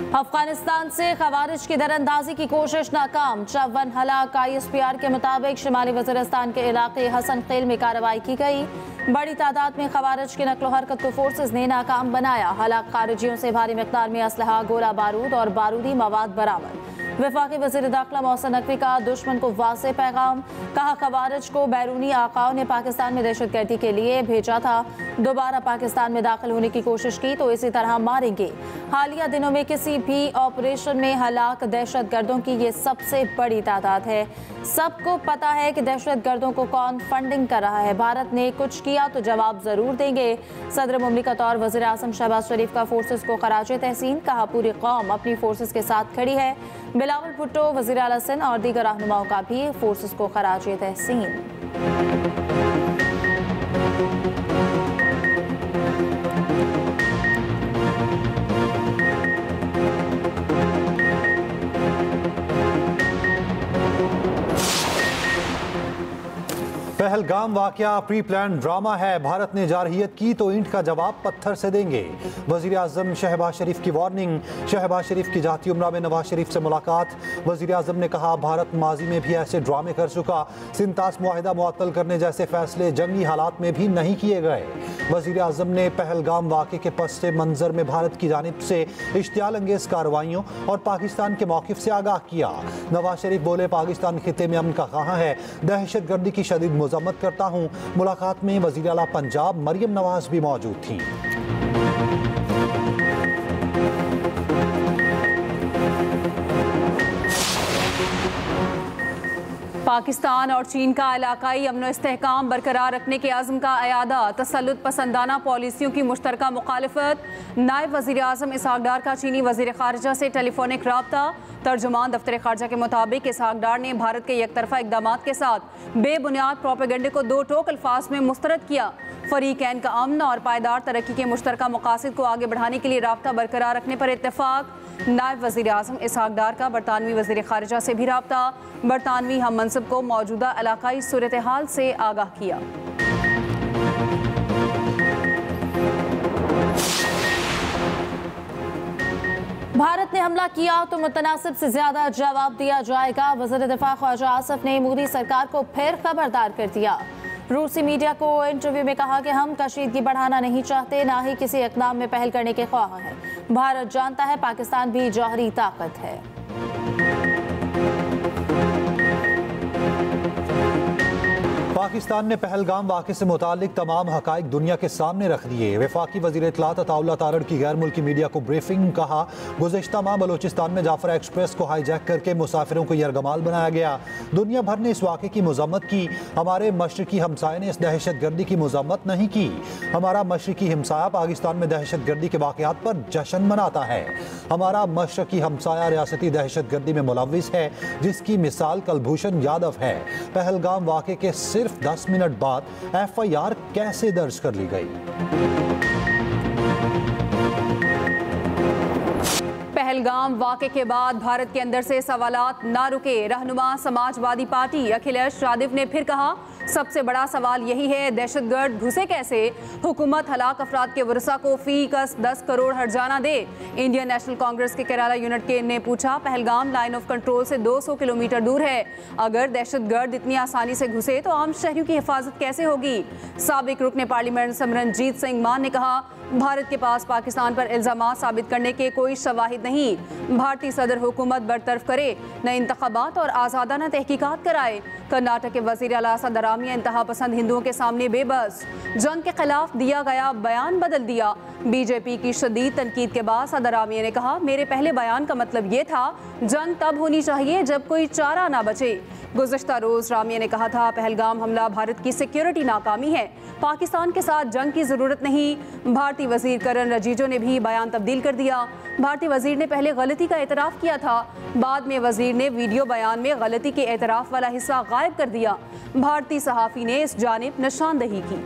अफगानिस्तान से खवारिज की दरअंदाजी की कोशिश नाकाम, 54 हलाक। ISPR के मुताबिक शिमाली वज़ीरिस्तान के इलाके हसन खेल में कार्रवाई की गई। बड़ी तादाद में खवारिज की नकलो हरकत को फोर्सेज ने नाकाम बनाया। हलाक खारिजियों से भारी मिक़दार में असलहा, गोला बारूद और बारूदी मवाद बरामद। वफाकी वज़ीर दाखिला मोहसिन नकवी का दुश्मन को वाज़ेह पैगाम, कहा खवारिज को बैरूनी आकाओं ने पाकिस्तान में दहशतगर्दी के लिए भेजा था, दोबारा पाकिस्तान में दाखिल होने की कोशिश की तो इसी तरह मारेंगे। हालिया दिनों में किसी भी ऑपरेशन में हलाक दहशतगर्दों की ये सबसे बड़ी तादाद है। सबको पता है कि दहशतगर्दों को कौन फंडिंग कर रहा है। भारत ने कुछ किया तो जवाब जरूर देंगे। सदर मुमलिकत और वज़ीर आज़म शहबाज शरीफ का फोर्सेस को खराजे तहसीन, कहा पूरी कौम अपनी फोर्सेस के साथ खड़ी है। बिलावल भुट्टो, वज़ीर आला सिंध और दीगर रहनुमाओं का भी फोर्सेस को खराजे तहसीन। पहलगाम वाकया प्री प्लान ड्रामा है। भारत ने जारहियत की तो ईंट का जवाब पत्थर से देंगे। वज़ीर आज़म शहबाज शरीफ की वार्निंग। शहबाज शरीफ की जाती उम्रा में नवाज शरीफ से मुलाकात। वज़ीर आज़म ने कहा भारत माजी में भी ऐसे ड्रामे कर चुका। सिंतास मुआहिदा मुअत्तल करने जैसे फैसले जंगी हालात में भी नहीं किए गए। वज़ीर आज़म ने पहलगाम वाक़े के पस मंज़र में भारत की जानिब से इश्तियाल अंगेज़ कार्रवाइयों और पाकिस्तान के मौक़िफ़ से आगाह किया। नवाज शरीफ बोले पाकिस्तान खित्ते में अमन का ख़्वाह है, दहशतगर्दी की शदीद मज़म्मत करता हूँ। मुलाकात में वज़ीर आला पंजाब मरियम नवाज भी मौजूद थी। पाकिस्तान और चीन का इलाकाई अमन इस्तेहकाम बरकरार रखने के अज़्म का अयादा। तसल्लुत पसंदाना पॉलिसियों की मुश्तरका मुखालिफत। नायब वज़ीर आज़म इसहाक डार का चीनी वज़ीर ख़ारिजा से टेलीफोनिक राब्ता। तर्जुमान दफ्तर ख़ारिजा के मुताबिक इसहाक डार ने भारत के एकतरफा इक़दामात के साथ बेबुनियाद प्रोपेगेंडे को दो टोक अल्फाज में मुस्तरद किया। फ़रीक़ैन का अमन और पायदार तरक्की के मुश्तरका मकासद को आगे बढ़ाने के लिए राब्ता बरकरार रखने पर इत्तेफाक। नायब वज़ीर आज़म इसहाक डार का बरतानवी वज़ीर ख़ारिजा से भी राब्ता। बरतानवी हम मनसब को मौजूदा इलाकाई सूरत हाल से आगाह किया। भारत ने हमला किया तो मुतनासिब से ज्यादा जवाब दिया जाएगा। वज़ीर दिफा ख्वाजा आसिफ ने मोदी सरकार को फिर खबरदार कर दिया। रूसी मीडिया को इंटरव्यू में कहा कि हम कशीदगी बढ़ाना नहीं चाहते, ना ही किसी इक़दाम में पहल करने के ख्वाह हैं। भारत जानता है पाकिस्तान भी जौहरी ताकत है। पाकिस्तान ने पहलगाम वाक़े से मुतालिक तमाम हक़ाइक़ दुनिया के सामने रख दिए। वफाकी वज़ीर इत्तलात अताउल्लाह तारड़ की गैर मुल्की मीडिया को ब्रीफिंग। कहा गुज़िश्ता माह बलोचिस्तान में जाफर एक्सप्रेस को हाईजैक करके मुसाफिरों को यरगमाल बनाया गया। दुनिया भर ने इस वाक़े की मज़म्मत की। हमारे मशरकी हमसाये ने इस दहशतगर्दी की मज़म्मत नहीं की। हमारा मशरकी हमसाया पाकिस्तान में दहशतगर्दी के वाक़यात पर जश्न मनाता है। हमारा मशरकी हमसाया रियासती दहशतगर्दी में मुलव्विस है, जिसकी मिसाल कलभूषण यादव है। पहलगाम वाक़े के सिर्फ 10 मिनट बाद FIR कैसे दर्ज कर ली गई? पहलगाम वाक़े के बाद भारत के अंदर से सवालात ना रुके। रहनुमा समाजवादी पार्टी अखिलेश यादव ने फिर कहा सबसे बड़ा सवाल यही है दहशतगर्द घुसे कैसे। हुकूमत हलाक अफराद के वरसा को फी कस 10 करोड़ हर्जाना दे। इंडियन नेशनल कांग्रेस के केराला यूनिट के ने पूछा पहलगाम लाइन ऑफ कंट्रोल से 200 किलोमीटर दूर है। अगर दहशतगर्द इतनी आसानी से घुसे तो आम शहरियों की हिफाजत कैसे होगी। साबिक रुकने पार्लियामेंट सिमरनजीत सिंह मान ने कहा भारत के पास पाकिस्तान पर इल्जाम साबित करने के कोई शवाहिद नहीं। भारतीय सदर हुकूमत बरतरफ करे, न इंतखाबात और आज़ादाना तहकीकात कराए। कर्नाटक के वज़ीर आला सदरामिया इंतहा पसंद हिंदुओं के सामने बेबस। जंग के खिलाफ दिया गया बयान बदल दिया। बीजेपी की शदीद तनकीद के बाद सदरामिया ने कहा मेरे पहले बयान का मतलब ये था जंग तब होनी चाहिए जब कोई चारा ना बचे। गुज़श्ता रोज़ रामिया ने कहा था पहलगाम हमला भारत की सिक्योरिटी नाकामी है, पाकिस्तान के साथ जंग की ज़रूरत नहीं। भारतीय वज़ीर करण रजीजो ने भी बयान तब्दील कर दिया। भारतीय वज़ीर ने पहले गलती का एतराफ़ किया था, बाद में वज़ीर ने वीडियो बयान में गलती के एतराफ़ वाला हिस्सा गायब कर दिया। भारतीय सहाफ़ी ने इस जानिब निशानदही की।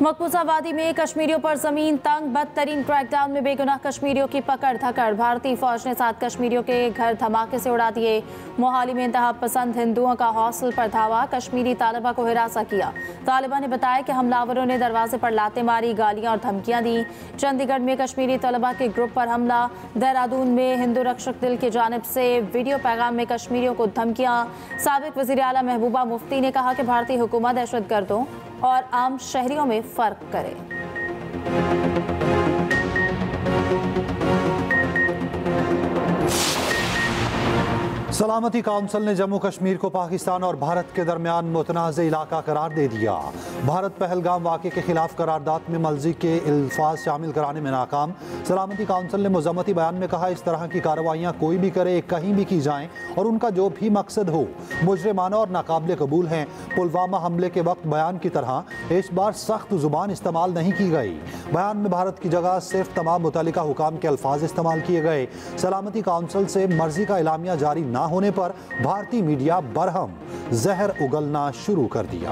मकबूजा वादी में कश्मीरियों पर जमीन तंग, बदतरीन क्रैकडाउन में बेगुनाह कश्मीरियों की पकड़ धकड़। भारतीय फौज ने 7 कश्मीरियों के घर धमाके से उड़ा दिए। मोहाली में इंतहा पसंद हिंदुओं का हॉस्टल पर धावा, कश्मीरी तालिबा को हिरासत किया। तालिबा ने बताया कि हमलावरों ने दरवाजे पर लातें मारी, गालियां और धमकियां दी। चंडीगढ़ में कश्मीरी तालिबा के ग्रुप पर हमला, देहरादून में हिंदू रक्षक दल की जानिब से वीडियो पैगाम में कश्मीरियों को धमकियां। साबिक वज़ीर आला महबूबा मुफ्ती ने कहा कि भारतीय हुकूमत दहशतगर्दों और आम शहरियों में फर्क करे। सलामती काउंसिल ने जम्मू कश्मीर को पाकिस्तान और भारत के दरमियान मुतनाज़ इलाका करार दे दिया। भारत पहलगाम वाक़े के खिलाफ करारदाद में मलज़ी के अल्फाज शामिल कराने में नाकाम। सलामती काउंसिल ने मुज़म्मती बयान में कहा, इस तरह की कार्रवाइयाँ कोई भी करे, कहीं भी की जाएँ और उनका जो भी मकसद हो मुजरिमाना और नाकाबिल कबूल हैं। पुलवामा हमले के वक्त बयान की तरह इस बार सख्त ज़ुबान इस्तेमाल नहीं की गई। बयान में भारत की जगह सिर्फ तमाम मुतल्लिका हुकाम के अल्फाज इस्तेमाल किए गए। सलामती काउंसिल से मर्जी का एलामिया जारी ना होने पर भारतीय मीडिया बरहम जहर उगलना शुरू कर दिया।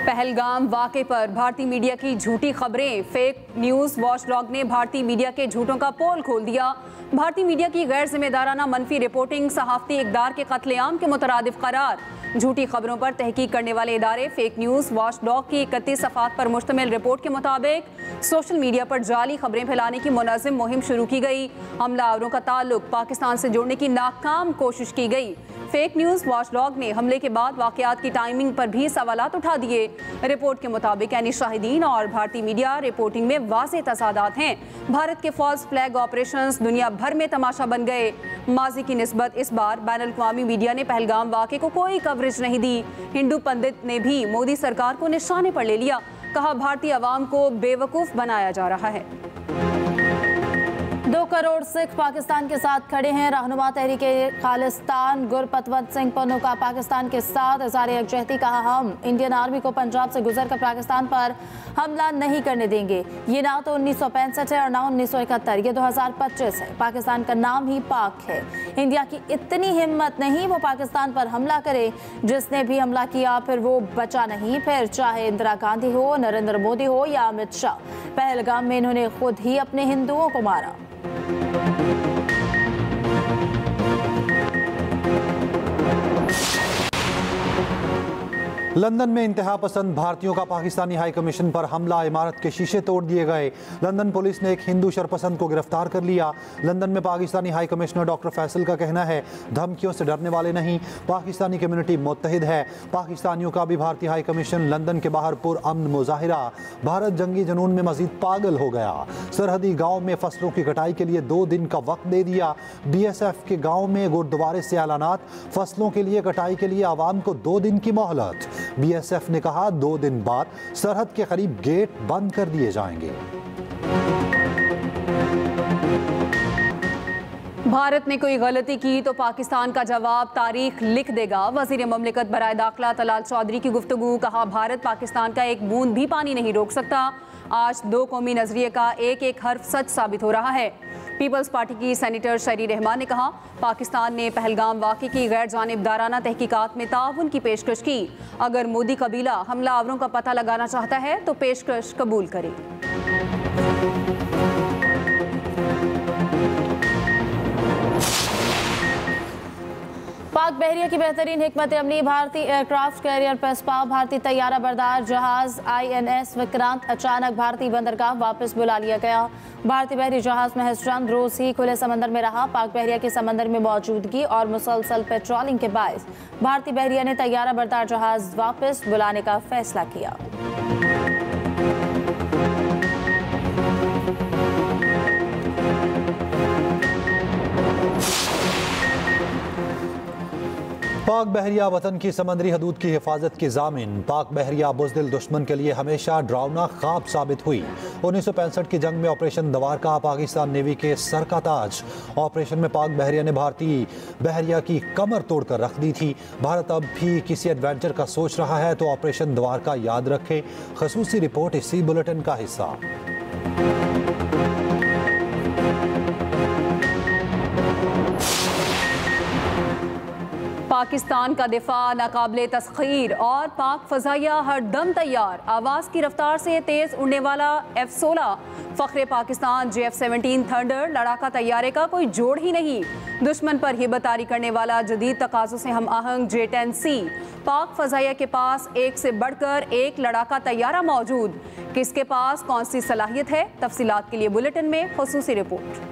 पहलगाम वाक़े पर भारतीय मीडिया की झूठी खबरें, फेक न्यूज़ वॉचडॉग ने भारतीय मीडिया के झूठों का पोल खोल दिया। भारतीय मीडिया की गैर जिम्मेदाराना मनफी रिपोर्टिंग सहाफ़ती इक़दार के कत्लेआम के मुतरादिफ करार। झूठी खबरों पर तहकीक करने वाले इदारे फेक न्यूज़ वॉचडॉग की 31 सफ़ात पर मुश्तमिल रिपोर्ट के मुताबिक सोशल मीडिया पर जाली खबरें फैलाने की मुनज़्ज़म मुहिम शुरू की गई। हमलावरों का ताल्लुक पाकिस्तान से जोड़ने की नाकाम कोशिश की गई। फेक न्यूज़ वॉचडॉग ने हमले के बाद वाक़यात की टाइमिंग पर भी सवालात उठा दिए। रिपोर्ट के मुताबिक यानी शाहिदीन और भारतीय मीडिया रिपोर्टिंग में वाज़ेह तज़ादात हैं। भारत के फॉल्स फ्लैग ऑपरेशंस दुनिया भर में तमाशा बन गए। माजी की निस्बत इस बार बैनुल-अक़वामी मीडिया ने पहलगाम वाक़े को कोई कवरेज नहीं दी। हिंदू पंडित ने भी मोदी सरकार को निशाने पर ले लिया, कहा भारतीय अवाम को बेवकूफ़ बनाया जा रहा है। 2 करोड़ सिख पाकिस्तान के साथ खड़े हैं। रहनुमा तहरीके खालिस्तान गुरपतवंत सिंह पन्नू का पाकिस्तान के साथ इज़हार यकजहती, कहा हम इंडियन आर्मी को पंजाब से गुजरकर पाकिस्तान पर हमला नहीं करने देंगे। ये ना तो 1965 है और ना 1971, ये 2025 है। पाकिस्तान का नाम ही पाक है। इंडिया की इतनी हिम्मत नहीं वो पाकिस्तान पर हमला करे। जिसने भी हमला किया फिर वो बचा नहीं, फिर चाहे इंदिरा गांधी हो, नरेंद्र मोदी हो या अमित शाह। पहलगाम में इन्होंने खुद ही अपने हिंदुओं को मारा। लंदन में इंतहा पसंद भारतीयों का पाकिस्तानी हाई कमीशन पर हमला, इमारत के शीशे तोड़ दिए गए। लंदन पुलिस ने एक हिंदू शरपसंद को गिरफ्तार कर लिया। लंदन में Pakistani high commissioner doctor Faisal का कहना है, धमकियों से डरने वाले नहीं, पाकिस्तानी कम्युनिटी मुत्तहिद है। पाकिस्तानियों का भी भारतीय हाई कमीशन लंदन के बाहर पुरअमन मुजाहिरा। भारत जंगी जुनून में मजीद पागल हो गया। सरहदी गाँव में फसलों की कटाई के लिए 2 दिन का वक्त दे दिया। BSF के गाँव में गुरुद्वारे से ऐलानात, फसलों के लिए कटाई के लिए आवाम को 2 दिन की मोहलत। BSF ने कहा 2 दिन बाद सरहद के करीब गेट बंद कर दिए जाएंगे। भारत ने कोई गलती की तो पाकिस्तान का जवाब तारीख लिख देगा। वज़ीर ममलिकत बराए दाखिला तलाल चौधरी की गुफ्तगू, कहा भारत पाकिस्तान का एक बूंद भी पानी नहीं रोक सकता। आज 2 कौमी नजरिए का एक हर्फ सच साबित हो रहा है। पीपल्स पार्टी की सेनेटर शरी रहमान ने कहा, पाकिस्तान ने पहलगाम वाक़े की गैर जानिबदाराना तहकीकात में ताउन की पेशकश की। अगर मोदी कबीला हमलावरों का पता लगाना चाहता है तो पेशकश कबूल करे। पाक बहरिया की बेहतरीन हिकमत अमली, भारतीय एयरक्राफ्ट कैरियर पेस्पा, भारतीय तैयारा बरदार जहाज INS विक्रांत अचानक भारतीय बंदरगाह वापस बुला लिया गया। भारतीय बहरी जहाज महज चंद रोज ही खुले समंदर में रहा। पाक बहरिया के समंदर में मौजूदगी और मुसलसल पेट्रोलिंग के बायस भारतीय बहरिया ने तैयारा बरदार जहाज वापस बुलाने का फैसला किया। पाक बहरिया वतन की समंदरी हदूद की हिफाजत की जामिन। पाक बहरिया बुज़दिल दुश्मन के लिए हमेशा डरावना ख्वाब साबित हुई। 1965 की जंग में ऑपरेशन द्वारका पाकिस्तान नेवी के सर का ताज। ऑपरेशन में पाक बहरिया ने भारतीय बहरिया की कमर तोड़कर रख दी थी। भारत अब भी किसी एडवेंचर का सोच रहा है तो ऑपरेशन द्वारका याद रखे। खसूसी रिपोर्ट इसी बुलेटिन का हिस्सा। पाकिस्तान का दिफा नाकाबिले तस्खीर और पाक फजाइया हर दम तैयार। आवाज़ की रफ्तार से तेज़ उड़ने वाला F-16 फ़ख्रे पाकिस्तान JF-17 थंडर लड़ाका तैयारे का कोई जोड़ ही नहीं। दुश्मन पर हिब्बतआरी करने वाला जदीद तकाज़ों से हम आहंग J-10C। पाक फजाइया के पास एक से बढ़कर एक लड़ाका तैयारा मौजूद। किसके पास कौन सी सलाहियत है, तफसीलात के लिए बुलेटिन में ख़ुसूसी रिपोर्ट।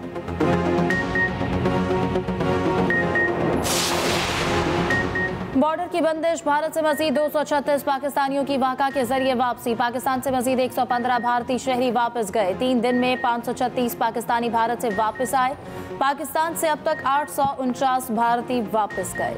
बॉर्डर की बंदिश, भारत से मजीद 236 पाकिस्तानियों की वाक़ा के जरिए वापसी। पाकिस्तान से मजीद 115 भारतीय शहरी वापस गए। 3 दिन में 536 पाकिस्तानी भारत से वापस आए। पाकिस्तान से अब तक 849 भारतीय वापस गए।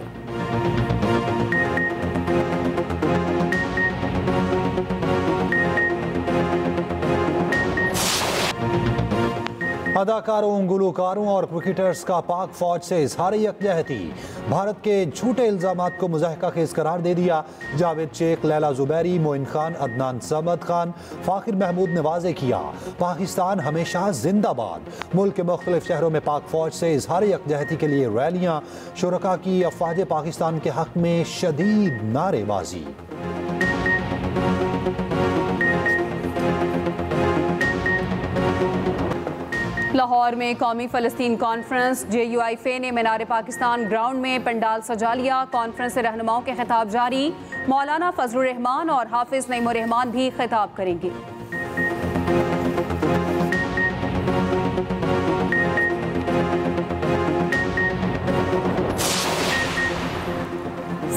अदाकारों, गुलकारों और क्रिकेटर्स का पाक फौज से इजहार यकजहती। भारत के झूठे इल्जामात को मुज़ाहिका खेज करार दे दिया। जावेद शेख, लैला जुबैरी, मोइन खान, अदनान समद खान, फाखिर महमूद ने वाज़े किया, पाकिस्तान हमेशा जिंदाबाद। मुल्क के मुख्तलिफ शहरों में पाक फौज से इजहार यकजहती के लिए रैलियाँ, शुरका की अफवाज पाकिस्तान के हक में शदीद नारेबाजी। लाहौर में कौमी फ़लस्तीन कॉन्फ्रेंस, JUIFA ने मीनार पाकिस्तान ग्राउंड में पंडाल सजा लिया। कॉन्फ्रेंस से रहनुमाओं के खिताब जारी। मौलाना फजलुर रहमान और हाफिज नईमुर रहमान भी खिताब करेंगे।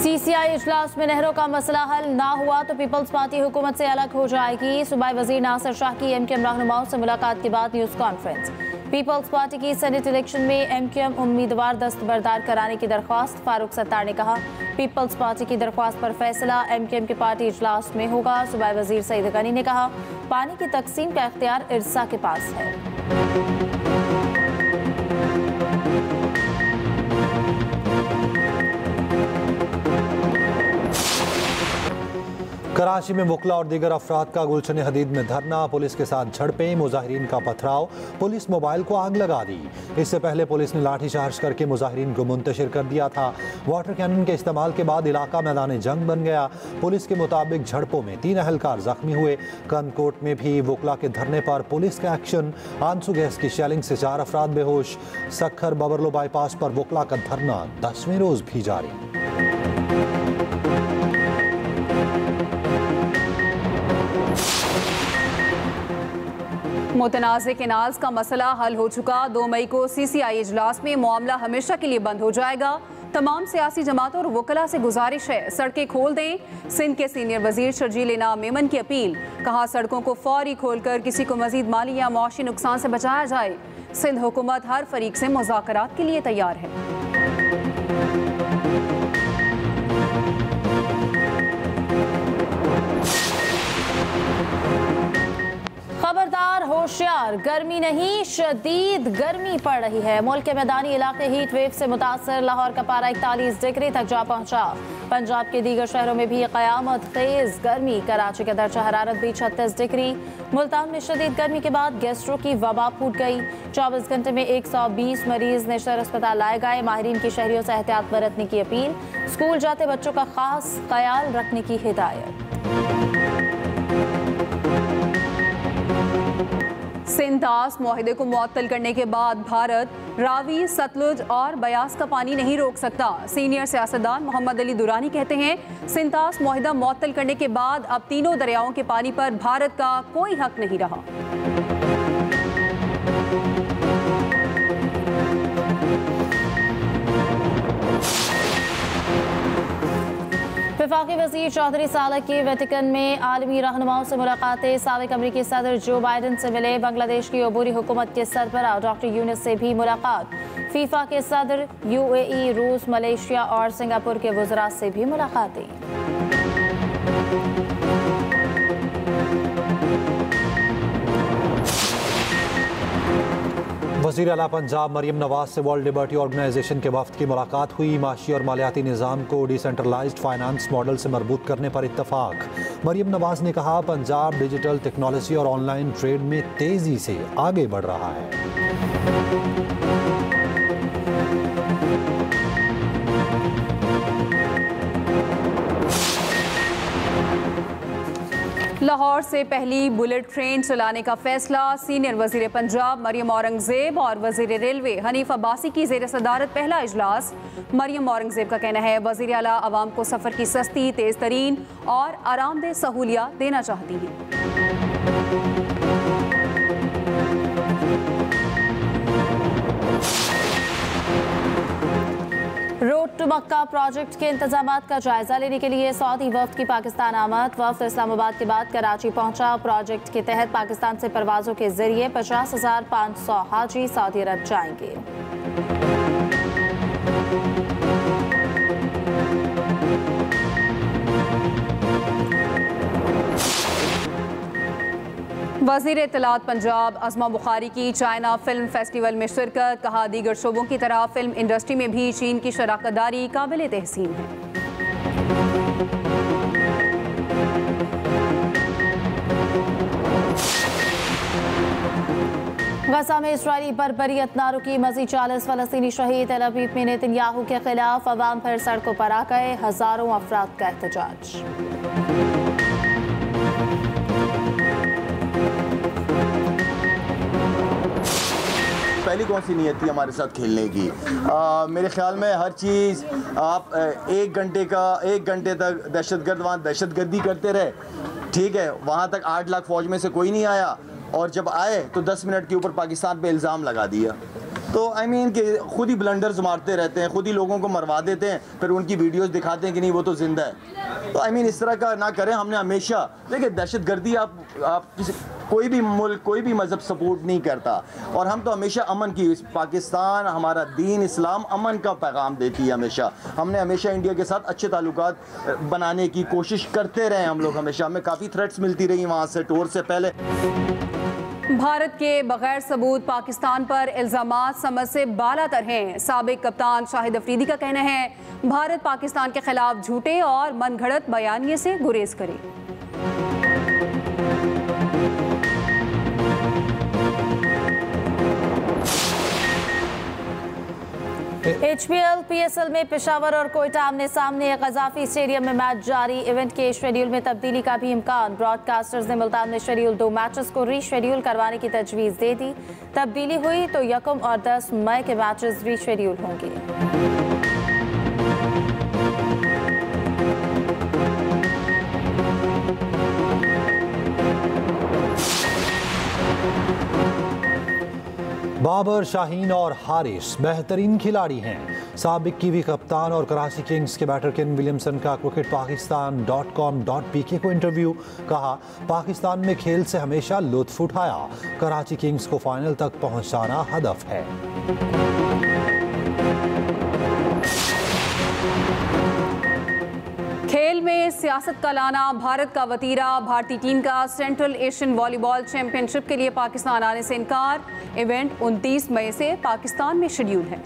CCI इजलास में नहरों का मसला हल ना हुआ तो पीपल्स पार्टी हुकूमत से अलग हो जाएगी। सूबाई वजीर नासिर शाह की MKM रहनुमाओं से मुलाकात के बाद न्यूज़ कॉन्फ्रेंस। पीपल्स पार्टी की सेनेट इलेक्शन में MKM उम्मीदवार दस्तबरदार कराने की दरख्वास्त। फारूक सत्तार ने कहा, पीपल्स पार्टी की दरख्वास्त पर फैसला MKM के पार्टी इजलास में होगा। सूबाई वजीर सईद गनी ने कहा, पानी की तकसीम का इख्तियार इरसा के पास है। कराची में मुकला और दीगर अफराद का गुलशन हदीद में धरना, पुलिस के साथ झड़पें, मुजाहिरीन का पथराव, पुलिस मोबाइल को आग लगा दी। इससे पहले पुलिस ने लाठी चार्ज करके मुजाहिरीन को मुंतशिर कर दिया था। वाटर कैनन के इस्तेमाल के बाद इलाका मैदान जंग बन गया। पुलिस के मुताबिक झड़पों में 3 अहलकार जख्मी हुए। कंदकोट में भी वकला के धरने पर पुलिस का एक्शन, आंसू गैस की शेलिंग से 4 अफराद बेहोश। सक्खर बबरलो बाईपास पर वकला का धरना 10वें रोज भी जारी। मुतनाज़े केनाल्स का मसला हल हो चुका। 2 मई को CCI इजलास में मामला हमेशा के लिए बंद हो जाएगा। तमाम सियासी जमातों और वकला से गुजारिश है, सड़कें खोल दें। सिंध के सीनियर वजीर शर्जील इनाम मेमन की अपील। कहा, सड़कों को फौरी खोलकर किसी को मजीद माली या मुआशी नुकसान से बचाया जाए। सिंध हुकूमत हर फरीक से मुज़ाकरात के लिए तैयार है। खबरदार, होशियार, गर्मी नहीं शदीद गर्मी पड़ रही है। मुल्क के मैदानी इलाके हीट वेव से मुतासर। लाहौर का पारा 41 डिग्री तक जा पहुंचा। पंजाब के दीगर शहरों में भी क़यामत खेज गर्मी। कराची का दर्जा हरारत भी 36 डिग्री। मुल्तान में शदीद गर्मी के बाद गैस्ट्रो की वबा फूट गई। 24 घंटे में 120 मरीज नेशनल अस्पताल लाए गए। माहिरीन की शहरियों से एहतियात बरतने की अपील। स्कूल जाते बच्चों का खास ख्याल रखने की हिदायत। सिंध-तास मुआहदे को मुअत्तल करने के बाद भारत रावी, सतलुज और बयास का पानी नहीं रोक सकता। सीनियर सियासतदान मोहम्मद अली दुरानी कहते हैं, सिंध-तास मुआहदा मुअत्तल करने के बाद अब तीनों दरियाओं के पानी पर भारत का कोई हक नहीं रहा। वफाकी वज़ीर चौधरी सालक की वेटिकन में आलमी रहनुमाओं से मुलाकातें। साबिक अमरीकी सदर जो बाइडन से मिले। बांग्लादेश की अबूरी हुकूमत के सरबराह डॉक्टर यूनुस से भी मुलाकात। फीफा के सदर, UAE, रूस, मलेशिया और सिंगापुर के वज़रा से भी मुलाकातें। वज़ीर आला पंजाब मरियम नवाज से वर्ल्ड लिबर्टी ऑर्गेनाइजेशन के वफ्द की मुलाकात हुई। माशी और मालियाती निज़ाम को डिसेंट्रलाइज्ड फाइनेंस मॉडल से मरबूत करने पर इत्तफाक। मरियम नवाज ने कहा, पंजाब डिजिटल टेक्नोलॉजी और ऑनलाइन ट्रेड में तेज़ी से आगे बढ़ रहा है। लाहौर से पहली बुलेट ट्रेन चलाने का फैसला। सीनियर वजीर पंजाब मरियम औरंगजेब और वजीर रेलवे हनीफ अब्बासी की जेर सदारत पहला इजलास। मरियम औरंगजेब का कहना है वजीर आला अवाम को सफ़र की सस्ती, तेज़ तरीन और आरामदेह सहूलियात देना चाहती हैं। रोड टू मक्का प्रोजेक्ट के इंतजामात का जायजा लेने के लिए सऊदी वफ्द की पाकिस्तान आमद। वफ्द इस्लामाबाद के बाद कराची पहुंचा। प्रोजेक्ट के तहत पाकिस्तान से परवाजों के जरिए 50,500 हाजी सऊदी अरब जाएंगे। वज़ीर इत्तलात पंजाब अज़मा बुखारी की चाइना फिल्म फेस्टिवल में शिरकत। कहा दीगर शोबों की तरह फिल्म इंडस्ट्री में भी चीन की शराकतदारी काबिल तहसीन है। गजा में इजरायली बर्बरियत ना रुकी। मज़ीद 40 फ़लस्तीनी शहीद। तेल अवीव में नेतन्याहू के खिलाफ अवाम फिर सड़कों पर आ गए। हज़ारों अफराद का एहतजाज। पहली कौन सी नीयत थी हमारे साथ खेलने की? मेरे ख्याल में हर चीज़ आप एक घंटे तक दहशतगर्द वहाँ दहशतगर्दी करते रहे, ठीक है। वहाँ तक 8 लाख फौज में से कोई नहीं आया और जब आए तो 10 मिनट के ऊपर पाकिस्तान पे इल्ज़ाम लगा दिया। तो आई मीन कि खुद ही ब्लंडर्स मारते रहते हैं, खुद ही लोगों को मरवा देते हैं, फिर उनकी वीडियोस दिखाते हैं कि नहीं वो तो जिंदा है। तो आई मीन इस तरह का ना करें। हमने हमेशा देखिए दहशतगर्दी आप कोई भी मुल्क कोई भी मज़हब सपोर्ट नहीं करता और हम तो हमेशा अमन की, पाकिस्तान हमारा दीन इस्लाम अमन का पैगाम देती है। हमेशा हमने हमेशा इंडिया के साथ अच्छे ताल्लुकात बनाने की कोशिश करते रहे। हम लोग हमेशा हमें काफ़ी थ्रेट्स मिलती रही वहाँ से टूर से पहले। भारत के बगैर सबूत पाकिस्तान पर इल्जामात समझ से बालातर हैं। साबिक कप्तान शाहिद अफरीदी का कहना है भारत पाकिस्तान के खिलाफ झूठे और मनगढ़ंत बयानिए से गुरेज करे। HPL PSL में पेशावर और कोयटा आमने सामने। गजाफी स्टेडियम में मैच जारी। इवेंट के शेड्यूल में तब्दीली का भी इम्कान। ब्रॉडकास्टर्स ने मुल्तान में शेड्यूल 2 मैचेस को रीशेड्यूल करवाने की तजवीज़ दे दी। तब्दीली हुई तो 1 और 10 मई के मैचेस रीशेड्यूल होंगे। बाबर, शाहीन और हारिस बेहतरीन खिलाड़ी हैं। साबिक कीवी कप्तान और कराची किंग्स के बैटर केन विलियमसन का cricketpakistan.com.pk को इंटरव्यू। कहा पाकिस्तान में खेल से हमेशा लुत्फ उठाया। कराची किंग्स को फाइनल तक पहुंचाना हदफ है। खेल में सियासत का लाना भारत का वतीरा। भारतीय टीम का सेंट्रल एशियन वॉलीबॉल चैंपियनशिप के लिए पाकिस्तान आने से इनकार। इवेंट 29 मई से पाकिस्तान में शेड्यूल है।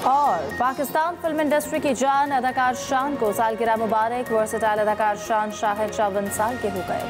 और पाकिस्तान फिल्म इंडस्ट्री की जान अदाकार शान को सालगिरह मुबारक। वर्सटाइल अदाकार शान शाहिद 54 साल के हो गए।